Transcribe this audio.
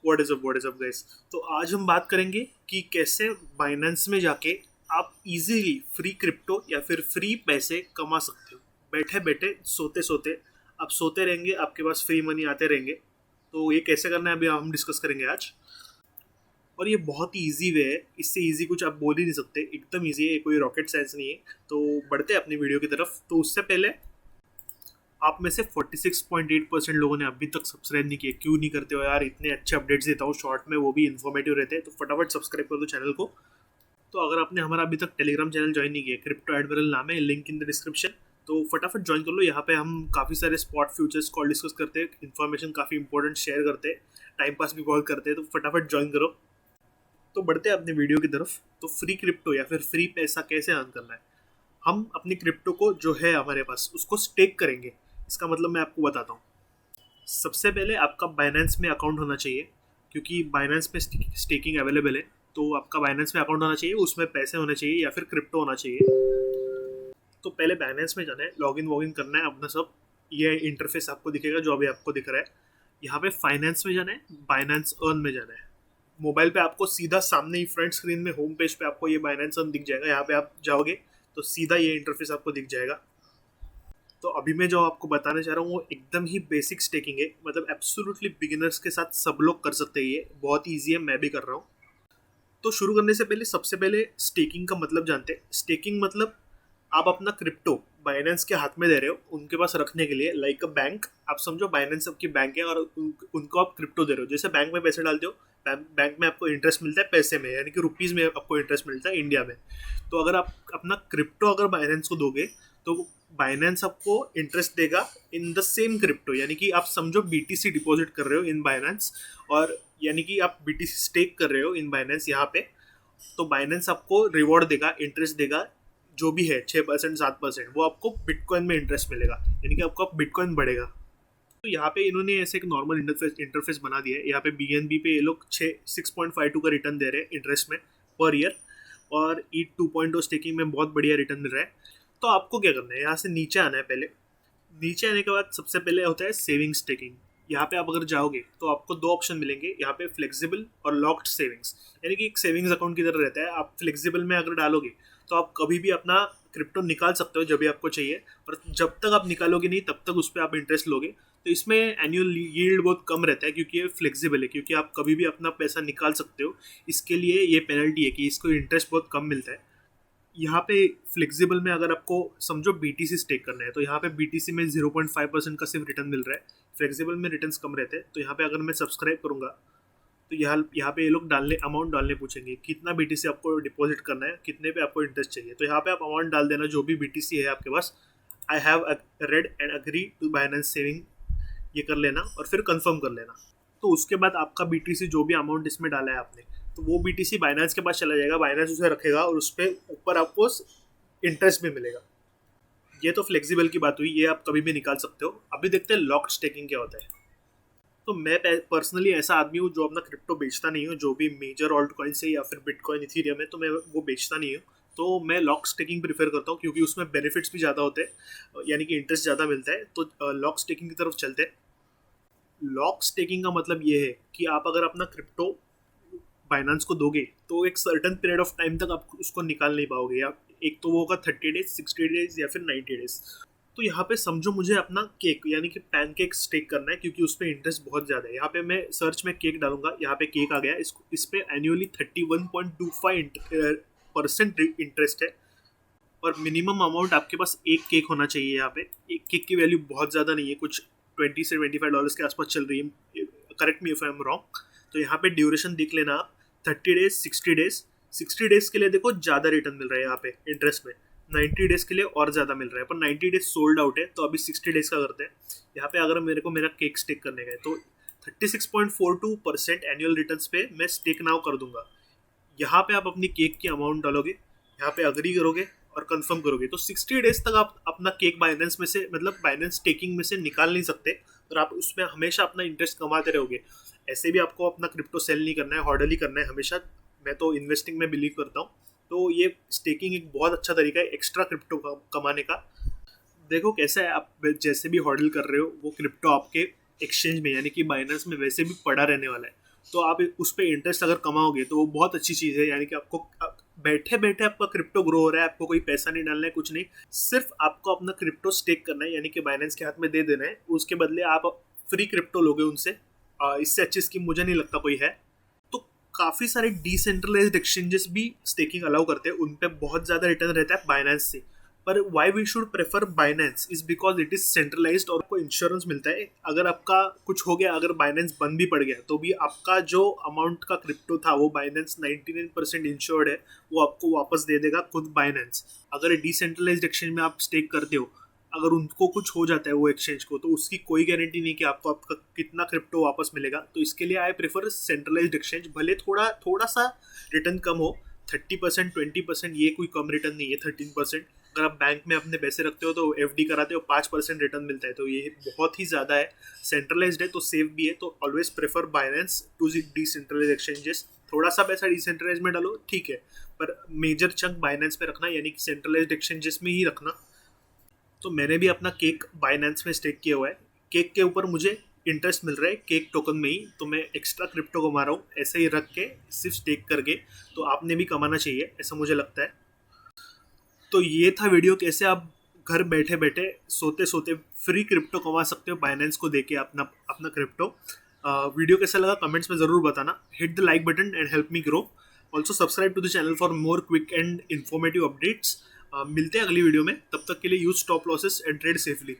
What is up guys. तो आज हम बात करेंगे कि कैसे बाइनेंस में जाके आप इजीली फ्री क्रिप्टो या फिर फ्री पैसे कमा सकते हो बैठे बैठे सोते सोते। आप सोते रहेंगे, आपके पास फ्री मनी आते रहेंगे। तो ये कैसे करना है अभी हम डिस्कस करेंगे आज। और ये बहुत ही ईजी वे है, इससे ईजी कुछ आप बोल ही नहीं सकते, एकदम ईजी है, कोई रॉकेट साइंस नहीं है। तो बढ़ते हैं अपनी वीडियो की तरफ। तो उससे पहले आप में से 46.8% लोगों ने अभी तक सब्सक्राइब नहीं किया। क्यों नहीं करते हो यार, इतने अच्छे अपडेट्स देता हूँ शॉर्ट में, वो भी इन्फॉर्मेटिव रहते हैं। तो फटाफट सब्सक्राइब कर दो चैनल को। तो अगर आपने हमारा अभी तक टेलीग्राम चैनल ज्वाइन नहीं किया, क्रिप्टो एडमिरल नाम है, लिंक इन द डिस्क्रिप्शन, तो फटाफट ज्वाइन कर लो। यहाँ पे हम काफ़ी सारे स्पॉट फ्यूचर्स कॉल डिस्कस करते हैं, इन्फॉर्मेशन काफ़ी इंपॉर्टेंट शेयर करते हैं, टाइम पास भी बहुत करते हैं। तो फटाफट ज्वाइन करो। तो बढ़ते हैं अपनी वीडियो की तरफ। तो फ्री क्रिप्टो या फिर फ्री पैसा कैसे अर्न करना है। हम अपनी क्रिप्टो को जो है हमारे पास उसको स्टेक करेंगे। इसका मतलब मैं आपको बताता हूँ। सबसे पहले आपका बाइनेंस में अकाउंट होना चाहिए, क्योंकि बाइनेंस में स्टेकिंग अवेलेबल है। तो आपका बाइनेंस में अकाउंट होना चाहिए, उसमें पैसे होने चाहिए या फिर क्रिप्टो होना चाहिए। तो पहले बाइनेंस में जाना है, लॉगिन वॉगिन करना है अपना सब। ये इंटरफेस आपको दिखेगा जो अभी आपको दिख रहा है। यहाँ पे फाइनेंस में जाना है, बाइनेंस अर्न में जाना है। मोबाइल पे आपको सीधा सामने ही फ्रंट स्क्रीन में होम पेज पे आपको ये बाइनेंस अर्न दिख जाएगा। यहाँ पे आप जाओगे तो सीधा ये इंटरफेस आपको दिख जाएगा। तो अभी मैं जो आपको बताने चाह रहा हूँ वो एकदम ही बेसिक स्टेकिंग है, मतलब एब्सोल्युटली बिगिनर्स के साथ सब लोग कर सकते हैं। ये बहुत ईजी है, मैं भी कर रहा हूँ। तो शुरू करने से पहले सबसे पहले स्टेकिंग का मतलब जानते हैं। स्टेकिंग मतलब आप अपना क्रिप्टो बाइनेंस के हाथ में दे रहे हो, उनके पास रखने के लिए, लाइक अ बैंक। आप समझो बाइनेंस आपकी बैंक है और उनको आप क्रिप्टो दे रहे हो। जैसे बैंक में पैसे डालते हो, बैंक में आपको इंटरेस्ट मिलता है पैसे में, यानी कि रुपीज़ में आपको इंटरेस्ट मिलता है इंडिया में। तो अगर आप अपना क्रिप्टो अगर बाइनेंस को दोगे तो बाइनेंस आपको इंटरेस्ट देगा इन द सेम क्रिप्टो। यानी कि आप समझो बीटीसी डिपॉजिट कर रहे हो इन बाइनेंस, और यानी कि आप बीटीसी स्टेक कर रहे हो इन बाइनेंस यहाँ पे। तो बाइनेंस आपको रिवॉर्ड देगा, इंटरेस्ट देगा, जो भी है 6% 7%, वो आपको बिटकॉइन में इंटरेस्ट मिलेगा, यानी कि आपका बिटकॉइन बढ़ेगा। तो यहाँ पे इन्होंने ऐसे एक नॉर्मल इंटरफेस बना दिया है। यहाँ पे बीएनबी पे ये लोग 6.52 का रिटर्न दे रहे हैं इंटरेस्ट में पर ईयर, और ई 2.0 स्टेकिंग में बहुत बढ़िया रिटर्न मिल रहा है। तो आपको क्या करना है, यहाँ से नीचे आना है। पहले नीचे आने के बाद सबसे पहले होता है सेविंग स्टेकिंग। यहाँ पे आप अगर जाओगे तो आपको दो ऑप्शन मिलेंगे यहाँ पे, फ्लेक्सिबल और लॉक्ड सेविंग्स। यानी कि एक सेविंग्स अकाउंट की तरह रहता है। आप फ्लेक्सिबल में अगर डालोगे तो आप कभी भी अपना क्रिप्टो निकाल सकते हो जब भी आपको चाहिए, और जब तक आप निकालोगे नहीं तब तक उस पर आप इंटरेस्ट लोगे। तो इसमें एनुअल यील्ड बहुत कम रहता है, क्योंकि ये फ्लेक्सिबल है, क्योंकि आप कभी भी अपना पैसा निकाल सकते हो। इसके लिए ये पेनल्टी है कि इसको इंटरेस्ट बहुत कम मिलता है। यहाँ पे फ्लेक्सिबल में अगर आपको समझो बीटीसी स्टेक करना है तो यहाँ पे बीटीसी में 0.5% का सिर्फ रिटर्न मिल रहा है। फ्लेक्सिबल में रिटर्न्स कम रहते हैं। तो यहाँ पे अगर मैं सब्सक्राइब करूँगा तो यहाँ पे ये लोग अमाउंट डालने पूछेंगे, कितना बीटीसी आपको डिपॉजिट करना है, कितने पे आपको इंटरेस्ट चाहिए। तो यहाँ पे आप अमाउंट डाल देना जो भी बीटीसी है आपके पास। I have read and agree to Binance saving, ये कर लेना और फिर कंफर्म कर लेना। तो उसके बाद आपका बीटीसी जो भी अमाउंट इसमें डाला है आपने, तो वो बीटीसी बाइनेंस के पास चला जाएगा, बाइनेंस उसे रखेगा और उस पर ऊपर आपको इंटरेस्ट भी मिलेगा। ये तो फ्लेक्सिबल की बात हुई, ये आप कभी भी निकाल सकते हो। अभी देखते हैं लॉक्ड स्टेकिंग क्या होता है। तो मैं पर्सनली ऐसा आदमी हूँ जो अपना क्रिप्टो बेचता नहीं हूँ। जो भी मेजर ऑल्ट कॉइन से या फिर बिटकॉइन इथीरियम है तो मैं वो बेचता नहीं हूँ। तो मैं लॉक स्टेकिंग प्रीफर करता हूँ, क्योंकि उसमें बेनिफिट्स भी ज़्यादा होते हैं, यानी कि इंटरेस्ट ज़्यादा मिलता है। तो लॉक स्टेकिंग की तरफ चलते हैं। लॉक स्टेकिंग का मतलब ये है कि आप अगर अपना क्रिप्टो बाइनेंस को दोगे तो एक सर्टन पीरियड ऑफ टाइम तक आप उसको निकाल नहीं पाओगे। या एक तो वो होगा 30 डेज, 60 डेज या फिर 90 डेज। तो यहाँ पे समझो मुझे अपना केक यानी कि पैनकेक स्टेक करना है, क्योंकि उस पर इंटरेस्ट बहुत ज़्यादा है। यहाँ पे मैं सर्च में केक डालूंगा, यहाँ पे केक आ गया। इस पे एनुअली 31.25% इंटरेस्ट है, और मिनिमम अमाउंट आपके पास एक केक होना चाहिए। यहाँ पे एक केक की वैल्यू बहुत ज़्यादा नहीं है, कुछ $20 से $25 के आसपास चल रही है, correct me if I am wrong. तो यहाँ पे ड्यूरेशन देख लेना आप, 30 डेज, 60 डेज। 60 डेज के लिए देखो ज़्यादा रिटर्न मिल रहा है यहाँ पे इंटरेस्ट में, 90 डेज के लिए और ज़्यादा मिल रहा है, पर 90 डेज सोल्ड आउट है। तो अभी 60 डेज का करते हैं। यहाँ पे अगर मेरे को मेरा केक स्टेक करने का है तो 36.42% एनुअल रिटर्न्स पे मैं स्टेक नाउ कर दूंगा। यहाँ पे आप अपनी केक की अमाउंट डालोगे, यहाँ पे अग्री करोगे और कंफर्म करोगे, तो 60 डेज तक आप अपना केक बाइनेंस में से, मतलब बाइनेंस स्टेकिंग में से निकाल नहीं सकते, और आप उसमें हमेशा अपना इंटरेस्ट कमाते रहोगे। ऐसे भी आपको अपना क्रिप्टो सेल नहीं करना है, हॉडल ही करना है हमेशा। मैं तो इन्वेस्टिंग में बिलीव करता हूँ। तो ये स्टेकिंग एक बहुत अच्छा तरीका है एक्स्ट्रा क्रिप्टो कमाने का। देखो कैसा है, आप जैसे भी हॉडल कर रहे हो वो क्रिप्टो आपके एक्सचेंज में यानी कि बाइनेंस में वैसे भी पड़ा रहने वाला है। तो आप उस पर इंटरेस्ट अगर कमाओगे तो वो बहुत अच्छी चीज़ है। यानी कि आपको बैठे बैठे आपका क्रिप्टो ग्रो हो रहा है, आपको कोई पैसा नहीं डालना है, कुछ नहीं, सिर्फ आपको अपना क्रिप्टो स्टेक करना है, यानी कि बाइनेंस के हाथ में दे देना है। उसके बदले आप फ्री क्रिप्टो लोगे उनसे। इससे अच्छी स्कीम मुझे नहीं लगता कोई है। तो काफ़ी सारे डिसेंट्रलाइज्ड एक्सचेंजेस भी स्टेकिंग अलाउ करते हैं, उन पे बहुत ज़्यादा रिटर्न रहता है बाइनेंस से। पर why we should prefer Binance is because it is centralized और आपको इंश्योरेंस मिलता है। अगर आपका कुछ हो गया, अगर बाइनेंस बंद भी पड़ गया, तो भी आपका जो अमाउंट का क्रिप्टो था वो बाइनेंस 99% इंश्योर्ड है, वो आपको वापस दे देगा खुद बाइनेंस। अगर डिसेंट्रलाइज्ड एक्सचेंज में आप स्टेक करते हो, अगर उनको कुछ हो जाता है वो एक्सचेंज को, तो उसकी कोई गारंटी नहीं कि आपको आपका कितना क्रिप्टो वापस मिलेगा। तो इसके लिए आई प्रेफर सेंट्रलाइज्ड एक्सचेंज। भले थोड़ा थोड़ा सा रिटर्न कम हो, 30% 20%, ये कोई कम रिटर्न नहीं है। 13%, अगर आप बैंक में अपने पैसे रखते हो तो एफडी कराते हो 5% रिटर्न मिलता है, तो ये बहुत ही ज़्यादा है। सेंट्रलाइज्ड है तो सेफ भी है, तो always prefer Binance to decentralize exchanges. थोड़ा सा पैसा डिसेंट्रलाइज में डालो, ठीक है, पर मेजर चंक बाइनेंस पे रखना, यानी कि सेंट्रलाइज्ड एक्सचेंजेस में ही रखना। तो मैंने भी अपना केक बाइनेंस में स्टेक किया हुआ है। केक के ऊपर मुझे इंटरेस्ट मिल रहा है केक टोकन में ही, तो मैं एक्स्ट्रा क्रिप्टो कमा रहा हूँ ऐसे ही रख के, सिर्फ स्टेक करके। तो आपने भी कमाना चाहिए, ऐसा मुझे लगता है। तो ये था वीडियो, कैसे आप घर बैठे बैठे सोते सोते फ्री क्रिप्टो कमा सकते हो बाइनेंस को देके अपना अपना क्रिप्टो। वीडियो कैसा लगा कमेंट्स में ज़रूर बताना। Hit the like button and help me grow. Also subscribe to the channel for more quick and informative updates. मिलते हैं अगली वीडियो में, तब तक के लिए use stop losses and trade safely.